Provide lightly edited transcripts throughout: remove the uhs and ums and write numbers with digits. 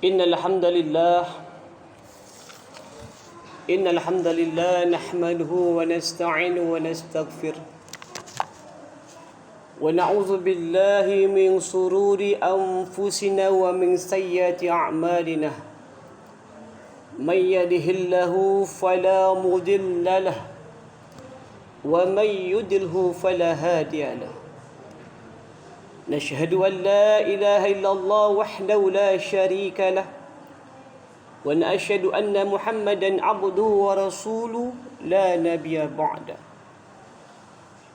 إن الحمد لله نحمده ونستعينه ونستغفره ونعوذ بالله من شرور أنفسنا ومن سيئات أعمالنا من يهده الله فلا مضل له ومن يضلل فلا هادي له نشهد أن لا إله إلا الله وحده لا شريك له ونشهد أن محمدا عبده ورسوله لا نبي بعده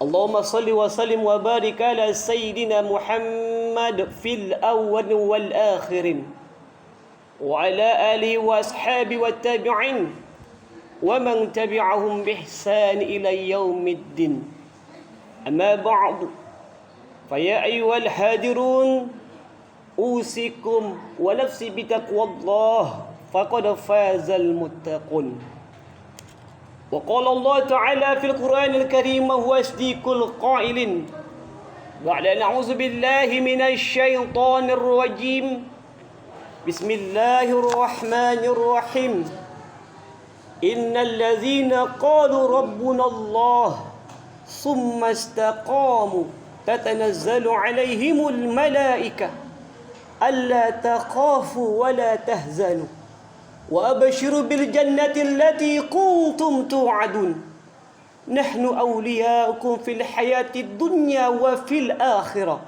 اللهم صل وسلم وبارك على سيدنا محمد في الأول والآخرين وعلى آله وأصحابه والتابعين ومن تبعهم بإحسان إلى يوم الدين أما بعد فيا أيها الحاضرون أوصيكم ونفسي بتقوى الله فقد فاز المتقون وقال الله تعالى في القرآن الكريم وهو أصدق القائلين بعد أن أعوذ بالله من الشيطان الرجيم بسم الله الرحمن الرحيم إن الذين قالوا ربنا الله ثم استقاموا تتنزل عليهم الملائكة ألا تخافوا ولا تحزنوا وأبشروا بالجنة التي كنتم توعدون نحن أولياؤكم في الحياة الدنيا وفي الآخرة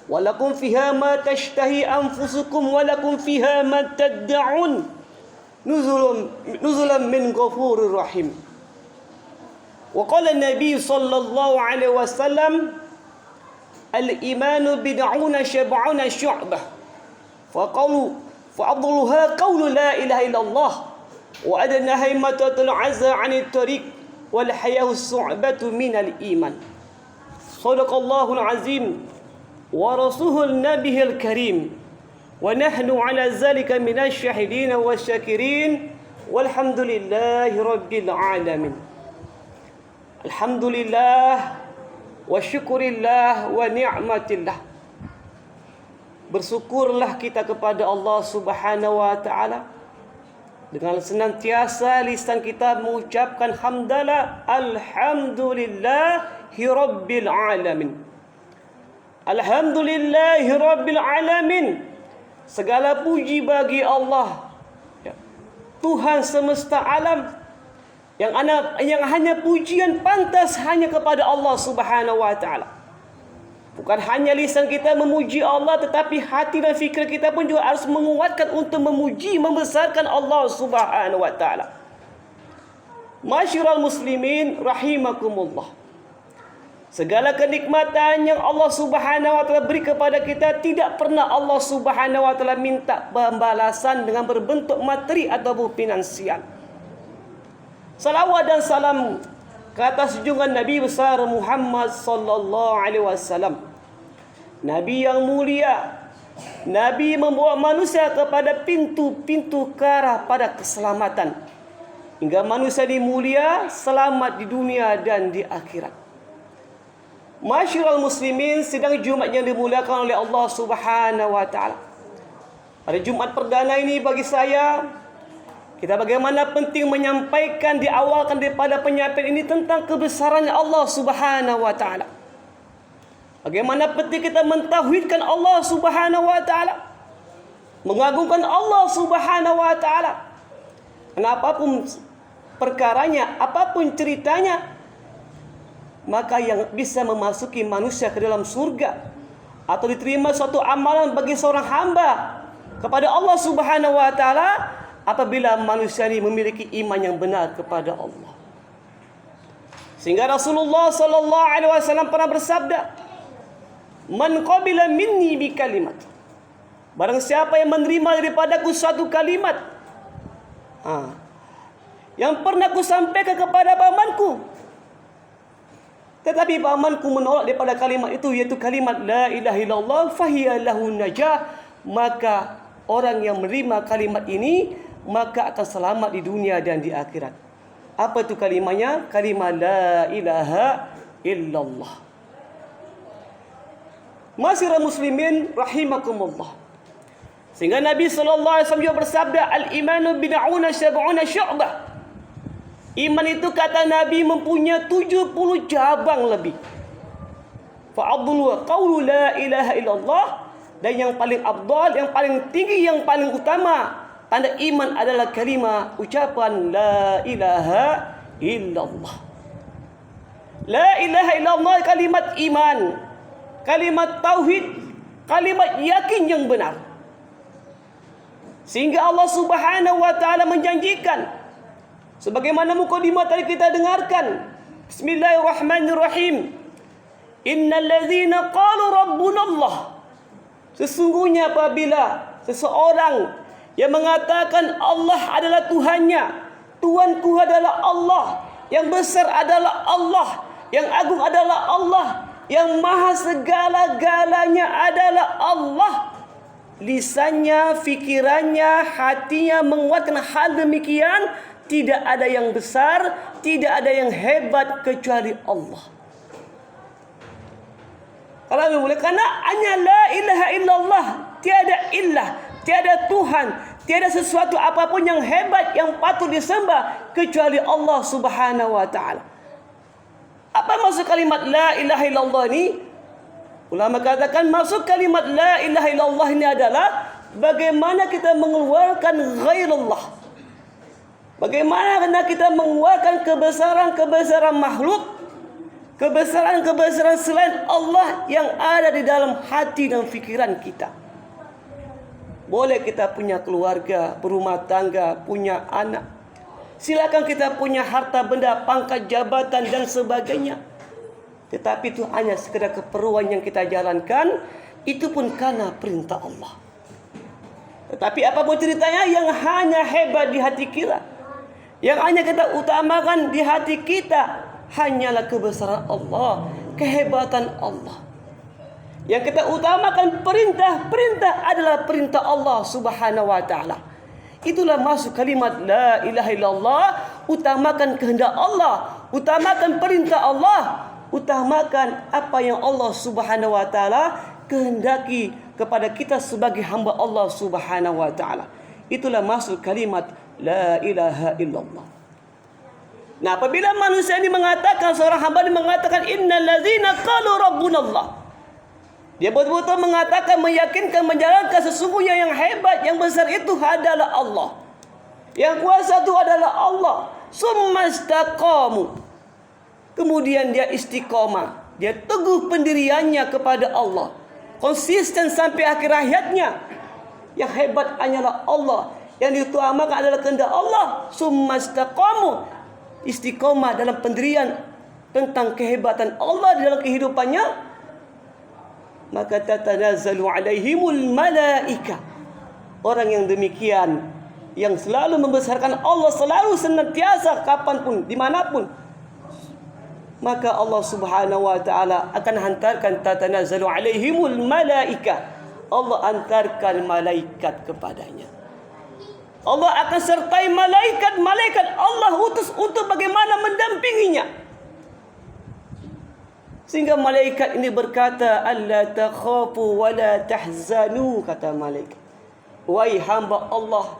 ولكم فيها ما تشتهي أنفسكم ولكم فيها ما تدعون نزلا من غفور رحيم وقال النبي صلى الله عليه وسلم الإيمان بدعون شبعون شعبة فقالوا فأفضلها قول لا إله إلا الله وأدناها إماتة العزى عن الطريق والحياة الصعبة من الإيمان صدق الله العظيم ورسوله النبي الكريم ونحن على ذلك من الشاهدين والشاكرين والحمد لله رب العالمين الحمد لله wasyukurillah wa ni'matillah. Bersyukurlah kita kepada Allah Subhanahu wa taala dengan senantiasa lisan kita mengucapkan hamdalah alhamdulillahi rabbil alamin. Alhamdulillahi rabbil alamin. Segala puji bagi Allah, Tuhan semesta alam, yang hanya pujian pantas hanya kepada Allah Subhanahu wa taala. Bukan hanya lisan kita memuji Allah, tetapi hati dan fikir kita pun juga harus menguatkan untuk memuji, membesarkan Allah Subhanahu wa taala. Masyiral muslimin rahimakumullah. Segala kenikmatan yang Allah Subhanahu wa taala beri kepada kita tidak pernah Allah Subhanahu wa taala minta pembalasan dengan berbentuk materi ataupun finansial. Salawat dan salam ke atas junjungan Nabi besar Muhammad sallallahu alaihi wasallam. Nabi yang mulia, Nabi membawa manusia kepada pintu-pintu ke arah pada keselamatan, hingga manusia dimulia, selamat di dunia dan di akhirat. Masyiral muslimin, sidang Jumat yang dimuliakan oleh Allah Subhanahu wa taala. Pada Jumat perdana ini bagi saya, kita bagaimana penting menyampaikan, diawalkan daripada penyampaian ini tentang kebesaran Allah Subhanahu wa taala. Bagaimana penting kita mentauhidkan Allah Subhanahu wa taala, mengagungkan Allah Subhanahu wa taala. Apapun perkaranya, apapun ceritanya, maka yang bisa memasuki manusia ke dalam surga atau diterima suatu amalan bagi seorang hamba kepada Allah Subhanahu wa taala apabila manusia ini memiliki iman yang benar kepada Allah. Sehingga Rasulullah sallallahu alaihi wasallam pernah bersabda, "Man qabila minni bi kalimat." Barang siapa yang menerima daripadaku suatu kalimat yang pernah ku sampaikan kepada pamanku, tetapi pamanku menolak daripada kalimat itu, yaitu kalimat la ilaha illallah fahiya lahu najah, maka orang yang menerima kalimat ini maka akan selamat di dunia dan di akhirat. Apa itu kalimatnya? Kalimat la ilaha illallah. Masyiral muslimin rahimakumullah. Sehingga Nabi SAW juga bersabda, al-imanu bid'una syab'una syu'bah. Iman itu kata Nabi mempunyai 70 cabang lebih. Fa'abdul qawlu la ilaha illallah. Dan yang paling abdal, yang paling tinggi, yang paling utama tanda iman adalah kalimah ucapan la ilaha illallah. La ilaha illallah kalimat iman, kalimat tauhid, kalimat yakin yang benar. Sehingga Allah Subhanahu wa taala menjanjikan sebagaimana mukadimah tadi kita dengarkan. Bismillahirrahmanirrahim. Innal ladzina qalu rabbuna Allah. Sesungguhnya apabila seseorang yang mengatakan Allah adalah Tuhannya, Tuhanku adalah Allah, yang besar adalah Allah, yang agung adalah Allah, yang maha segala-galanya adalah Allah. Lisannya, fikirannya, hatinya menguatkan hal demikian. Tidak ada yang besar, tidak ada yang hebat kecuali Allah. Kalau boleh, karena hanya la ilaha illallah, tiada ilah, tiada Tuhan, tiada sesuatu apapun yang hebat yang patut disembah kecuali Allah Subhanahu wa taala. Apa maksud kalimat la ilaha illallah ini? Ulama katakan maksud kalimat la ilaha illallah ini adalah bagaimana kita mengeluarkan ghairullah. Bagaimana kita mengeluarkan kebesaran-kebesaran makhluk, kebesaran-kebesaran selain Allah yang ada di dalam hati dan fikiran kita. Boleh kita punya keluarga, berumah tangga, punya anak. Silakan kita punya harta benda, pangkat jabatan dan sebagainya. Tetapi itu hanya sekedar keperluan yang kita jalankan. Itu pun karena perintah Allah. Tetapi apapun ceritanya yang hanya hebat di hati kita, yang hanya kita utamakan di hati kita, hanyalah kebesaran Allah, kehebatan Allah. Yang kita utamakan perintah adalah perintah Allah Subhanahu wa taala. Itulah maksud kalimat la ilaha illallah. Utamakan kehendak Allah, utamakan perintah Allah, utamakan apa yang Allah Subhanahu wa taala kehendaki kepada kita sebagai hamba Allah Subhanahu wa taala. Itulah maksud kalimat la ilaha illallah. Nah, apabila manusia ini mengatakan, seorang hamba ini mengatakan innal ladzina qalu rabbuna Allah, dia betul-betul mengatakan, meyakinkan, menjalankan sesungguhnya yang hebat, yang besar itu adalah Allah, yang kuasa itu adalah Allah. Summa istaqamu, kemudian dia istiqomah, dia teguh pendiriannya kepada Allah, konsisten sampai akhir hayatnya. Yang hebat hanyalah Allah, yang diutamakan adalah kehendak Allah. Summa istaqamu, istiqomah dalam pendirian tentang kehebatan Allah di dalam kehidupannya, maka tatanazzalu alaihimul malaika. Orang yang demikian, yang selalu membesarkan Allah, selalu senantiasa kapanpun, dimanapun, maka Allah Subhanahu wa taala akan hantarkan tatanazzalu alaihimul malaika. Allah hantarkan malaikat kepadanya. Allah akan sertai malaikat Allah utus untuk bagaimana mendampinginya. Sehingga malaikat ini berkata, alla takhafu wa la tahzanu, kata malaikat. Wahai hamba Allah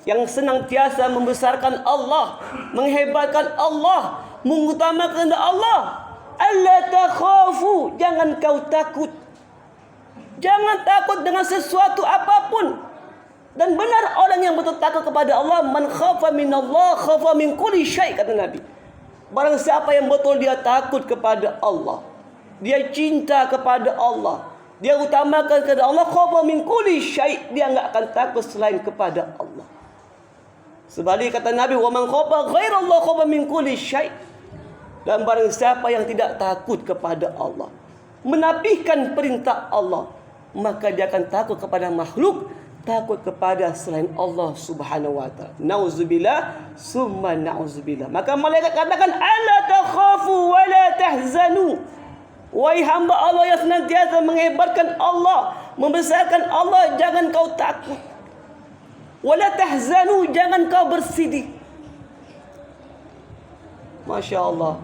yang senantiasa membesarkan Allah, menghebatkan Allah, mengutamakan Allah, alla takhafu, jangan kau takut. Jangan takut dengan sesuatu apapun. Dan benar orang yang betul takut kepada Allah, man khafa minallah khafa min kulli syai', kata Nabi. Barang siapa yang betul dia takut kepada Allah, dia cinta kepada Allah, dia utamakan kepada Allah, khafa min kulli syai', dia enggak akan takut selain kepada Allah. Sebaliknya kata Nabi, wa man khafa ghairallah khafa min kulli syai'. Dan barang siapa yang tidak takut kepada Allah, menafikan perintah Allah, maka dia akan takut kepada makhluk, takut kepada selain Allah Subhanahu wa taala. Nauzubillah, summa nauzubillah. Maka malaikat katakan, alla takhafu wa la tahzanu. Wahai hamba Allah yang senantiasa menghebatkan Allah, membesarkan Allah, jangan kau takut. Wa la tahzanu, jangan kau bersedih. Masya Allah.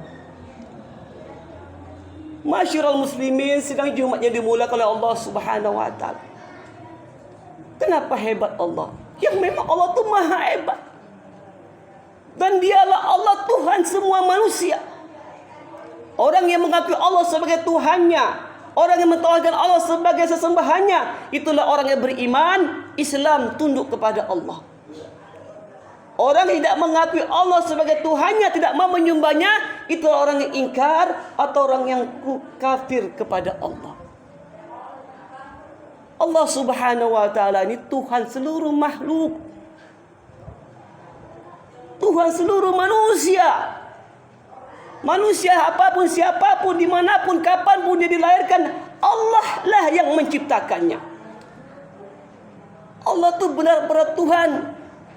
Masyiral muslimin, sidang Jumat yang dimulakan oleh Allah Subhanahu wa taala. Kenapa hebat Allah? Yang memang Allah itu maha hebat. Dan dialah Allah Tuhan semua manusia. Orang yang mengakui Allah sebagai Tuhannya, orang yang mentauhidkan Allah sebagai sesembahannya, itulah orang yang beriman, Islam, tunduk kepada Allah. Orang yang tidak mengakui Allah sebagai Tuhannya, tidak mau menyembahnya, itulah orang yang ingkar atau orang yang kafir kepada Allah. Allah Subhanahu wa ta'ala ini Tuhan seluruh makhluk, Tuhan seluruh manusia. Manusia apapun, siapapun, dimanapun, kapanpun dia dilahirkan, Allah lah yang menciptakannya. Allah itu benar-benar Tuhan,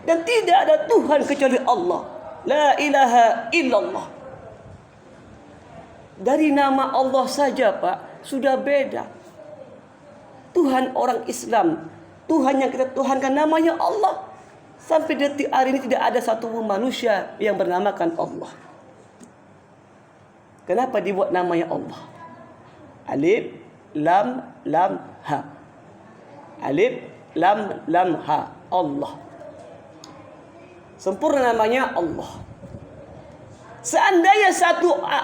dan tidak ada Tuhan kecuali Allah. La ilaha illallah. Dari nama Allah saja Pak, sudah beda. Tuhan orang Islam, Tuhan yang kita tuhankan namanya Allah. Sampai detik hari ini tidak ada satu manusia yang bernamakan Allah. Kenapa dibuat namanya Allah? Alif, lam, lam, ha. Alif, lam, lam, ha. Allah. Sempurna namanya Allah. Seandainya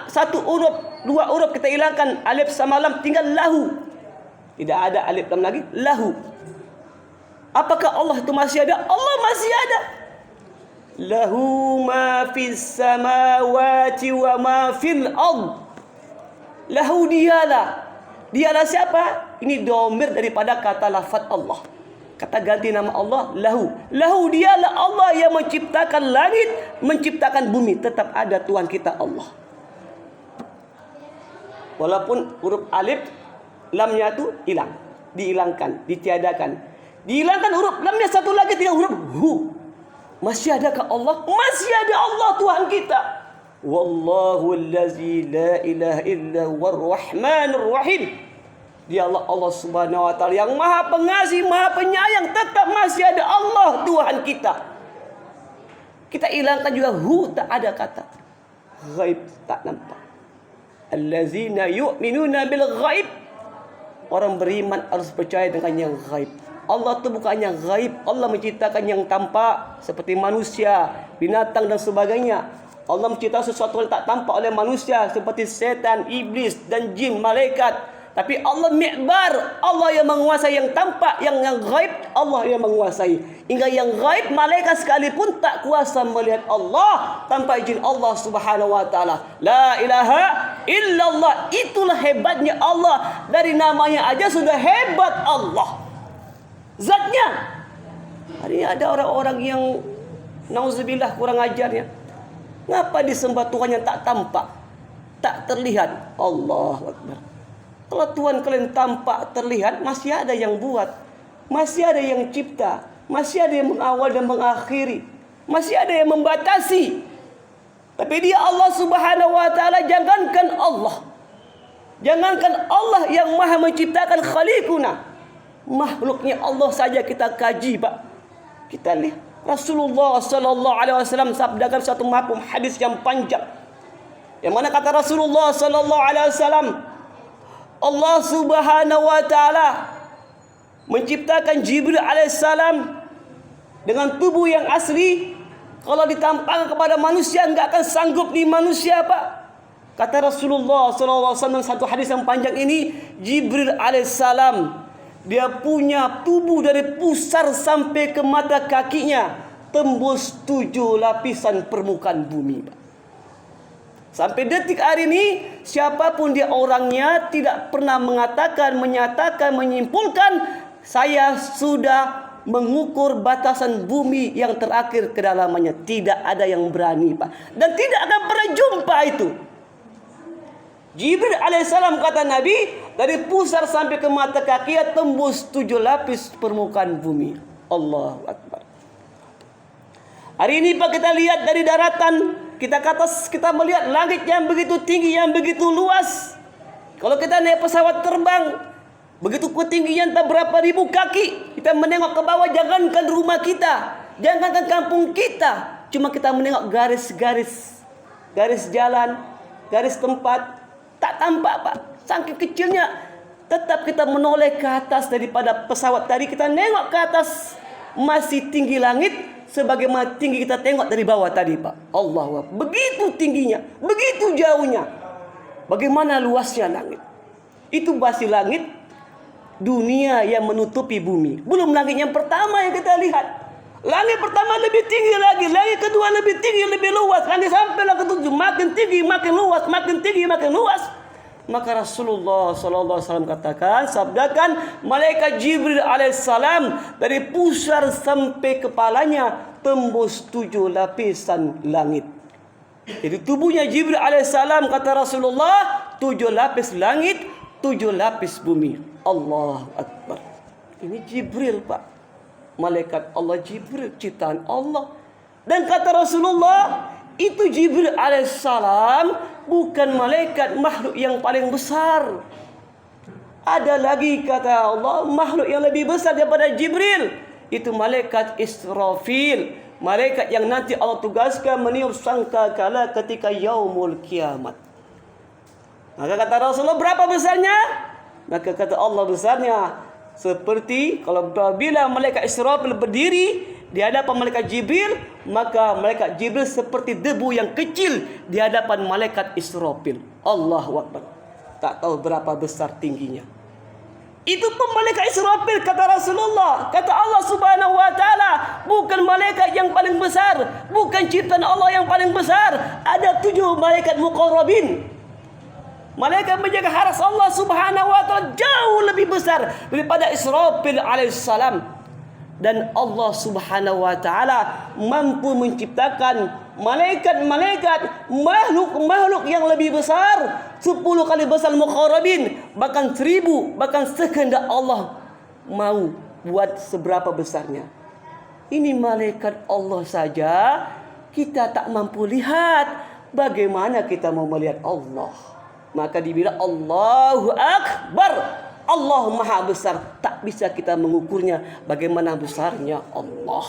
satu huruf, dua huruf kita hilangkan alif sama lam, tinggal lahu. Tidak ada alif lam lagi, lahu. Apakah Allah itu masih ada? Allah masih ada. Lahu ma fis samawati wa ma fil ard. Lahu dialah. Dialah siapa? Ini domir daripada kata lafaz Allah. Kata ganti nama Allah, lahu. Lahu dialah Allah yang menciptakan langit, menciptakan bumi. Tetap ada Tuhan kita Allah. Walaupun huruf alif, lamnya itu hilang. Dihilangkan, ditiadakan. Dihilangkan huruf lamnya satu lagi, tinggal huruf hu. Masih adakah Allah? Masih ada Allah Tuhan kita. Wallahu allazi la ilaha illa huwar rahmanur rahim. Dia Allah Subhanahu wa ta'ala yang maha pengasih, maha penyayang. Tetap masih ada Allah Tuhan kita. Kita hilangkan juga hu, tak ada kata. Ghaib, tak nampak. Allazina yu'minuna bil ghaib. Orang beriman harus percaya dengan yang ghaib. Allah itu bukannya gaib. Allah menciptakan yang tampak seperti manusia, binatang dan sebagainya. Allah menciptakan sesuatu yang tak tampak oleh manusia seperti setan, iblis dan jin, malaikat. Tapi Allah mi'bar, Allah yang menguasai yang tampak, yang gaib Allah yang menguasai. Hingga yang gaib malaikat sekalipun tak kuasa melihat Allah tanpa izin Allah Subhanahu wa ta'ala. La ilaha illallah. Itulah hebatnya Allah. Dari namanya aja sudah hebat Allah. Zatnya. Hari ini ada orang-orang yang nauzubillah kurang ajarnya. Ngapa disembah Tuhan yang tak tampak, tak terlihat? Allahu Akbar. Kalau Tuhan kalian tampak, terlihat, masih ada yang buat, masih ada yang cipta, masih ada yang mengawal dan mengakhiri, masih ada yang membatasi. Tapi dia Allah Subhanahu wa ta'ala, jangankan Allah yang maha menciptakan khaliquna, makhluknya Allah saja kita kaji Pak. Kita lihat Rasulullah sallallahu alaihi wasallam sabdakan satu mafhum hadis yang panjang. Yang mana kata Rasulullah sallallahu alaihi wasallam, Allah Subhanahu wa taala menciptakan Jibril alaihissalam dengan tubuh yang asli. Kalau ditampakkan kepada manusia enggak akan sanggup di manusia Pak. Kata Rasulullah sallallahu alaihi wasallam satu hadis yang panjang ini, Jibril alaihissalam dia punya tubuh dari pusar sampai ke mata kakinya tembus 7 lapisan permukaan bumi. Sampai detik hari ini siapapun dia orangnya tidak pernah mengatakan, menyatakan, menyimpulkan saya sudah mengukur batasan bumi yang terakhir kedalamannya. Tidak ada yang berani Pak. Dan tidak akan pernah jumpa itu. Jibril alaihissalam kata Nabi, dari pusar sampai ke mata kaki tembus 7 lapis permukaan bumi. Allahu Akbar. Hari ini Pak kita lihat dari daratan, kita ke atas, kita melihat langit yang begitu tinggi, yang begitu luas. Kalau kita naik pesawat terbang, begitu ketinggian tak berapa ribu kaki, kita menengok ke bawah, jangankan rumah kita, jangankan kampung kita, cuma kita menengok garis-garis, garis jalan, garis tempat, tak tampak Pak. Saking kecilnya Tetap kita menoleh ke atas daripada pesawat tadi. Kita nengok ke atas, masih tinggi langit sebagaimana tinggi kita tengok dari bawah tadi, Pak. Allahu Akbar. Begitu tingginya, begitu jauhnya. Bagaimana luasnya langit. Itu masih langit dunia yang menutupi bumi. Belum langit yang pertama yang kita lihat. Langit pertama lebih tinggi lagi, langit kedua lebih tinggi, lebih luas. Langit sampailah ketujuh, makin tinggi, makin luas, makin tinggi, makin luas. Maka Rasulullah SAW katakan, sabdakan, malaikat Jibril alaihissalam dari pusar sampai kepalanya tembus 7 lapisan langit. Jadi tubuhnya Jibril alaihissalam, kata Rasulullah, 7 lapis langit, 7 lapis bumi. Allahu Akbar. Ini Jibril, Pak. Malaikat Allah Jibril, ciptaan Allah. Dan kata Rasulullah, itu Jibril alaihissalam bukan malaikat makhluk yang paling besar. Ada lagi, kata Allah, makhluk yang lebih besar daripada Jibril. Itu malaikat Israfil. Malaikat yang nanti Allah tugaskan meniup sangkakala ketika yaumul kiamat. Maka kata Rasulullah, berapa besarnya? Maka kata Allah, besarnya seperti kalau bila malaikat Israfil berdiri di hadapan malaikat Jibril, maka malaikat Jibril seperti debu yang kecil di hadapan malaikat Israfil. Allahu Akbar. Tak tahu berapa besar tingginya. Itu pun malaikat Israfil, kata Rasulullah. Kata Allah Subhanahu wa taala, bukan malaikat yang paling besar, bukan ciptaan Allah yang paling besar. Ada 7 malaikat muqarrabin. Malaikat menjaga haras Allah Subhanahu wa taala jauh lebih besar daripada Israfil alaihissalam. Dan Allah Subhanahu wa taala mampu menciptakan malaikat-malaikat, makhluk-makhluk yang lebih besar, 10 kali besar muqarrabin, bahkan 1000, bahkan sekehendak Allah mau buat seberapa besarnya. Ini malaikat Allah saja kita tak mampu lihat, bagaimana kita mau melihat Allah? Maka dibilang Allahu Akbar. Allah Maha Besar. Tak bisa kita mengukurnya bagaimana besarnya Allah.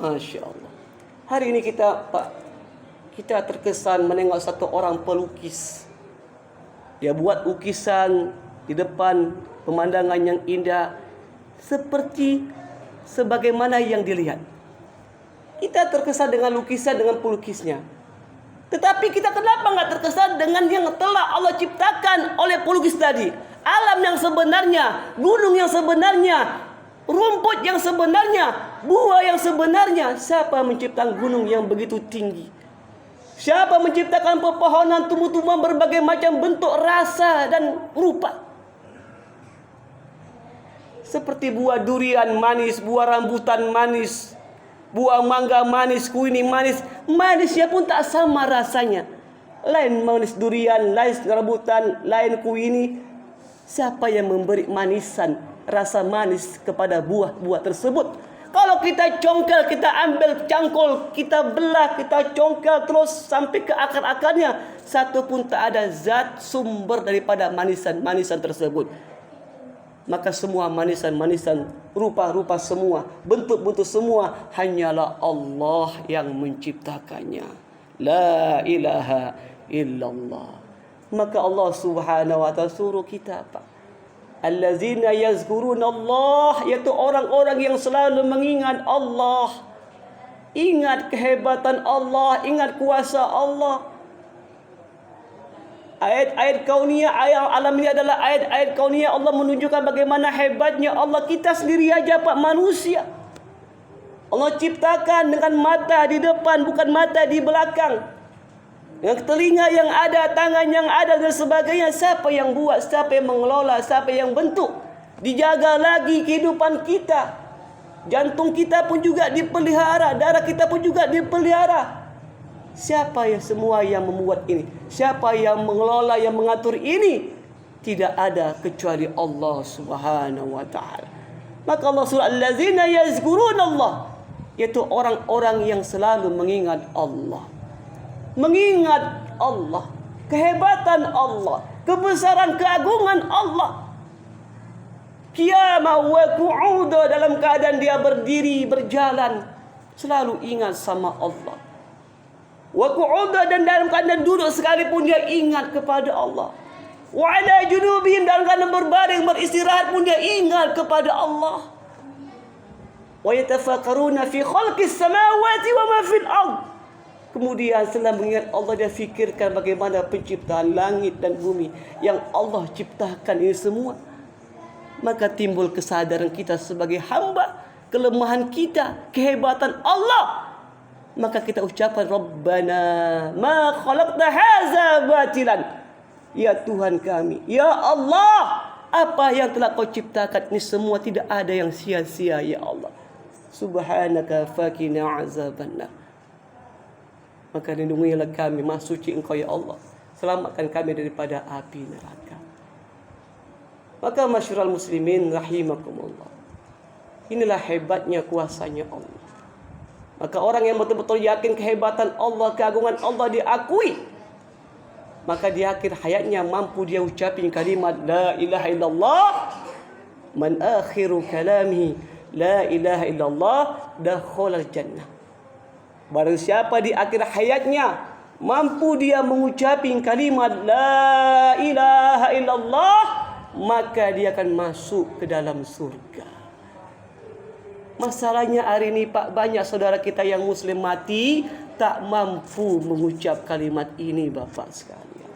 Masya Allah. Hari ini kita terkesan menengok satu orang pelukis. Dia buat lukisan di depan pemandangan yang indah, seperti sebagaimana yang dilihat. Kita terkesan dengan lukisan, dengan pelukisnya. Tetapi kita kenapa nggak terkesan dengan yang telah Allah ciptakan oleh pelukis tadi? Alam yang sebenarnya, gunung yang sebenarnya, rumput yang sebenarnya, buah yang sebenarnya. Siapa menciptakan gunung yang begitu tinggi? Siapa menciptakan pepohonan, tumbuh-tumbuhan berbagai macam bentuk, rasa dan rupa? Seperti buah durian manis, buah rambutan manis, buah mangga manis, kuini manis. Manisnya pun tak sama rasanya. Lain manis durian, lain rambutan, lain kuini. Siapa yang memberi manisan, rasa manis kepada buah-buah tersebut? Kalau kita congkel, kita ambil cangkul, kita belah, kita congkel terus sampai ke akar-akarnya, satu pun tak ada zat sumber daripada manisan-manisan tersebut. Maka semua manisan-manisan, rupa-rupa semua, bentuk-bentuk semua, hanyalah Allah yang menciptakannya. La ilaha illallah. Maka Allah Subhanahu wa ta'ala suruh kita apa? Allazina yazkuruna Allah, yaitu orang-orang yang selalu mengingat Allah. Ingat kehebatan Allah, ingat kuasa Allah. Ayat-ayat kauniyah, ayat alam ini adalah ayat-ayat kauniyah. Allah menunjukkan bagaimana hebatnya Allah. Kita sendiri aja, Pak, manusia. Allah ciptakan dengan mata di depan, bukan mata di belakang. Dengan telinga yang ada, tangan yang ada dan sebagainya. Siapa yang buat, siapa yang mengelola, siapa yang bentuk. Dijaga lagi kehidupan kita. Jantung kita pun juga dipelihara, darah kita pun juga dipelihara. Siapa yang semua yang membuat ini? Siapa yang mengelola, yang mengatur ini? Tidak ada kecuali Allah Subhanahu wa ta'ala. Maka Allah surah allazina yazkuruna Allah, yaitu orang-orang yang selalu mengingat Allah. Mengingat Allah, kehebatan Allah, kebesaran keagungan Allah. Qiyamah wa qu'uda, dalam keadaan dia berdiri, berjalan, selalu ingat sama Allah. Wa qu'uda, dan dalam keadaan duduk sekalipun dia ingat kepada Allah. Wa ala junubihim, dan kadang berbaring beristirahat pun dia ingat kepada Allah. Wa yatafakkaruna fi khalqis samawati wa ma fil ard. Kemudian setelah mengingat Allah, dia fikirkan bagaimana penciptaan langit dan bumi yang Allah ciptakan ini semua. Maka timbul kesadaran kita sebagai hamba, kelemahan kita, kehebatan Allah. Maka kita ucapkan, Rabbana ma khalaqta hadza batilan. Ya Tuhan kami, ya Allah, apa yang telah kau ciptakan ini semua tidak ada yang sia-sia, ya Allah. Subhanaka fakina azabannar. Maka lindungilah kami, Maha Suci Engkau ya Allah, selamatkan kami daripada api neraka. Maka masyarul muslimin rahimakumullah, inilah hebatnya kuasanya Allah. Maka orang yang betul-betul yakin kehebatan Allah, keagungan Allah diakui, maka di akhir hayatnya mampu dia ucapin kalimat la ilaha illallah. Man akhiru kalami la ilaha illallah dakhalal jannah. Barang siapa di akhir hayatnya mampu dia mengucapin kalimat la ilaha illallah, maka dia akan masuk ke dalam surga. Masalahnya hari ini Pak, banyak saudara kita yang muslim mati tak mampu mengucap kalimat ini Bapak sekalian.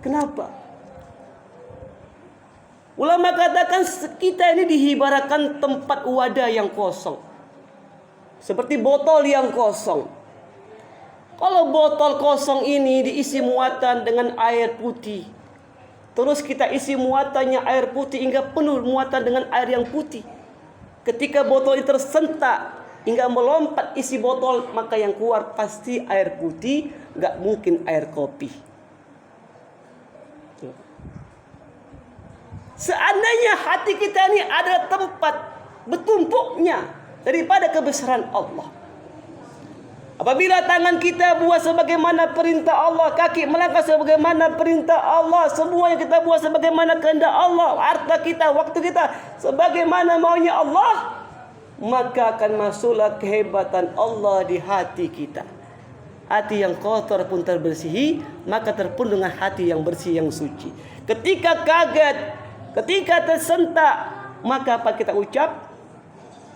Kenapa? Ulama katakan kita ini diibaratkan tempat wadah yang kosong, seperti botol yang kosong. Kalau botol kosong ini diisi muatan dengan air putih, terus kita isi muatannya air putih hingga penuh muatan dengan air yang putih. Ketika botol itu tersentak hingga melompat isi botol, maka yang keluar pasti air putih, gak mungkin air kopi. Seandainya hati kita ini adalah tempat bertumpuknya daripada kebesaran Allah. Apabila tangan kita buat sebagaimana perintah Allah, kaki melangkah sebagaimana perintah Allah, semua yang kita buat sebagaimana kehendak Allah, harta kita, waktu kita sebagaimana maunya Allah, maka akan masuklah kehebatan Allah di hati kita. Hati yang kotor pun terbersihi, maka terpenuh dengan hati yang bersih, yang suci. Ketika kaget, ketika tersentak, maka apa kita ucap?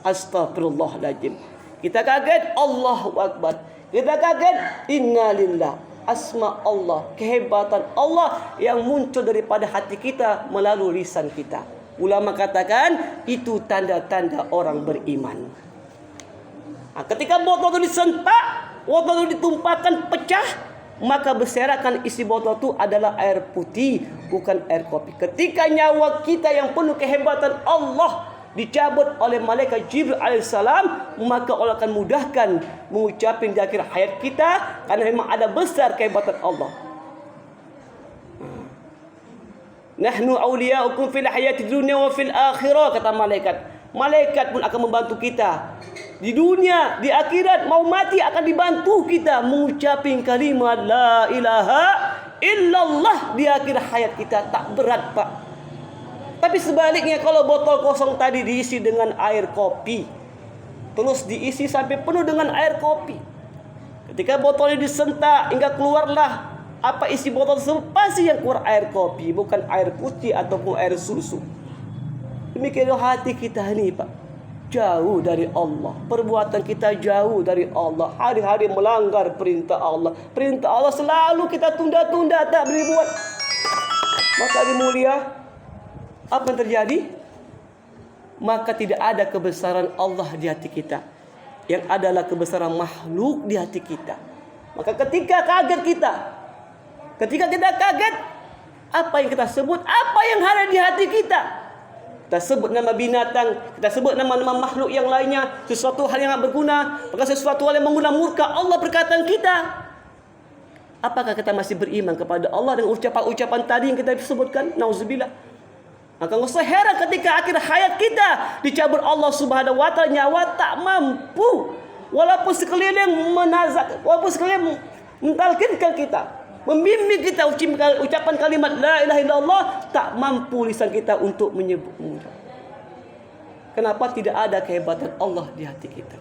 Astagfirullahaladzim. Kita kaget, Allahu Akbar. Kita kaget, innalillah. Asma Allah, kehebatan Allah yang muncul daripada hati kita melalui lisan kita. Ulama katakan itu tanda-tanda orang beriman. Nah, ketika botol itu disentak, botol itu ditumpahkan pecah, maka berserakan isi botol itu adalah air putih, bukan air kopi. Ketika nyawa kita yang penuh kehebatan Allah dicabut oleh malaikat Jibril alaihissalam, maka Allah akan mudahkan mengucapin di akhir hayat kita, karena memang ada besar kehebatan Allah. Nahnu awliya'ukum fil hayati dunya wa fil akhirah, kata malaikat. Malaikat pun akan membantu kita di dunia, di akhirat. Mau mati akan dibantu kita mengucapin kalimat la ilaha illallah di akhir hayat kita. Tak berat Pak. Tapi sebaliknya, kalau botol kosong tadi diisi dengan air kopi, terus diisi sampai penuh dengan air kopi, ketika botolnya disentak hingga keluarlah apa isi botol tersebut, pasti yang keluar air kopi, bukan air putih ataupun air susu. Demikian hati kita ini Pak, jauh dari Allah, perbuatan kita jauh dari Allah, hari-hari melanggar perintah Allah. Perintah Allah selalu kita tunda-tunda, tak boleh buat. Maka di mulia, apa yang terjadi? Maka tidak ada kebesaran Allah di hati kita, yang adalah kebesaran makhluk di hati kita. Maka ketika kita kaget, apa yang kita sebut? Apa yang ada di hati kita? Kita sebut nama binatang, kita sebut nama-nama makhluk yang lainnya, sesuatu hal yang tak berguna, maka sesuatu hal yang mengundang murka Allah perkataan kita. Apakah kita masih beriman kepada Allah dengan ucapan-ucapan tadi yang kita sebutkan? Nauzubillah. Maka nggak usah heran ketika akhir hayat kita dicabut Allah Subhanahu wa Ta'ala, nyawa tak mampu, walaupun sekeliling menazak, walaupun sekeliling mentalkinkan kita, membimbing kita ucapan kalimat la ilaha illallah, tak mampu lisan kita untuk menyebut. Kenapa? Tidak ada kehebatan Allah di hati kita.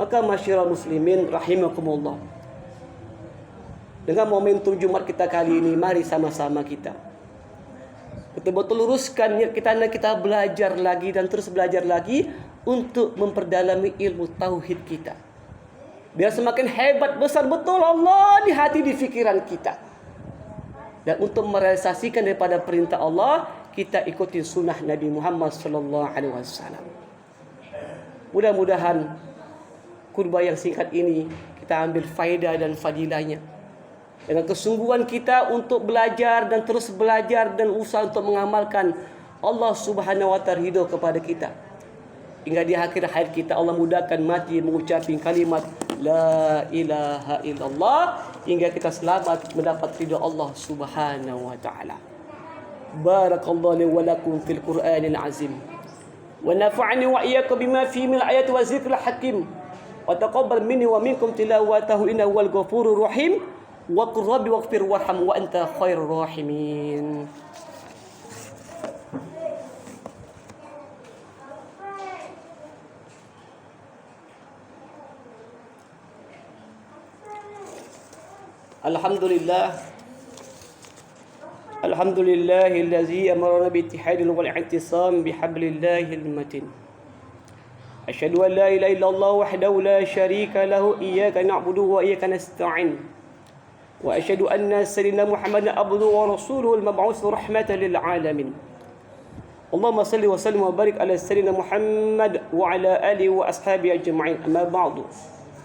Maka masyarakat muslimin rahimakumullah, Dengan momentum Jumat kita kali ini, mari sama-sama kita betul-betul luruskan niat kita, dan kita belajar lagi dan terus belajar lagi untuk memperdalami ilmu tauhid kita. Biar semakin hebat, besar betul Allah di hati, di fikiran kita. Dan untuk merealisasikan daripada perintah Allah, kita ikuti sunnah Nabi Muhammad sallallahu alaihi wasallam. Mudah-mudahan khutbah yang singkat ini kita ambil faedah dan fadilahnya. Dengan kesungguhan kita untuk belajar dan terus belajar dan usaha untuk mengamalkan, Allah Subhanahu wa taala ridho kepada kita. Hingga di akhir hayat kita Allah mudahkan mati mengucapkan kalimat la ilaha illallah, hingga kita selamat mendapat ridho Allah Subhanahu wa taala. Barakallahu li wa lakum fil Qur'anil azim. Wa nafa'ani wa iyyakum bima fihi min ayati wa zikril hakim. Wa taqabbal minni wa minkum tilawatahu innahu wal ghafurur rahim. Wa qur rabbi waghfir warham wa anta khairur rahimin. Alhamdulillahillazi amarna bi ittihadil wal i'tisam bihablillahil matin. Asyhadu an la ilaha illallah wahdahu la syarika lahu iyyaka na'budu wa iyyaka nasta'in. Wa asyhadu anna sayyidina Muhammadan abduhu wa rasuluhu al-mab'uts rahmatan lil alamin. Allahumma salli wa sallim wa barik ala sayyidina Muhammad wa ala alihi wa ashabihi ajma'in. Amma ba'du.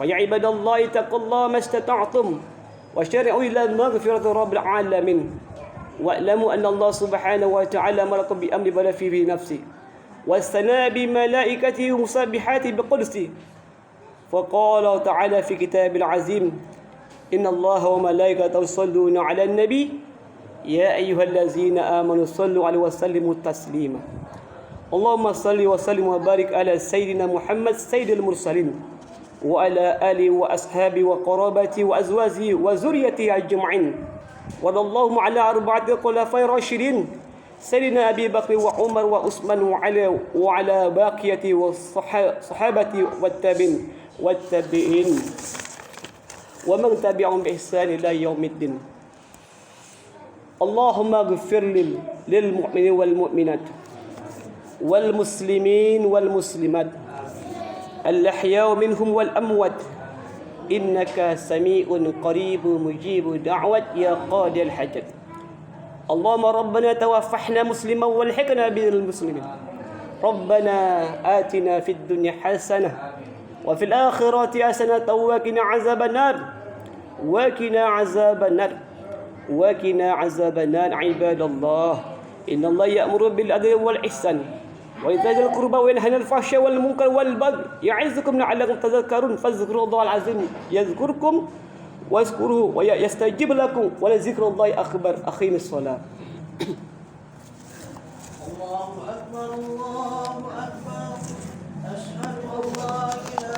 Fa ya ibadallahi taqullaha mastata'tum wa syari'u ila maghfirati rabbil alamin. Wa'lamu anna Allah subhanahu wa ta'ala amarakum bi amri bala fi nafsi واستنى بملائكته مسبحات بقدسه فقال تعالى في كتاب العزيم إن الله وملائكته يصلون على النبي يا أيها الذين آمنوا صلوا عليه وسلموا تسليما اللهم صل وسلم وبارك على سيدنا محمد سيد المرسلين وعلى آله وأصحابه وقرابته وأزواجه وذريته أجمعين وارض اللهم على أربعة الخلفاء الراشدين سيدنا أبي بكر وعمر وعثمان وعلى باقية والصحابة والتابعين ومن تبعهم بإحسان إلى يوم الدين اللهم اغفر للمؤمنين والمؤمنات والمسلمين والمسلمات الأحياء منهم والأموات إنك سميع قريب مجيب دعوة يا قاضي الحاجات اللهم ربنا توفحنا مسلما والحقنا بالمسلمين ربنا آتنا في الدنيا حسنة وفي الآخرة حسنة وقنا عذاب النار وقنا عذاب النار وقنا عذاب النار عباد الله إن الله يأمر بالعدل والإحسان وإيتاء ذي القربى وينهى عن الفحشاء والمنكر والبغي يعظكم لعلكم تذكرون فاذكروا الله العظيم يذكركم واذكروه ويستجيب لكم ولذكر الله أكبر أقيموا الصلاة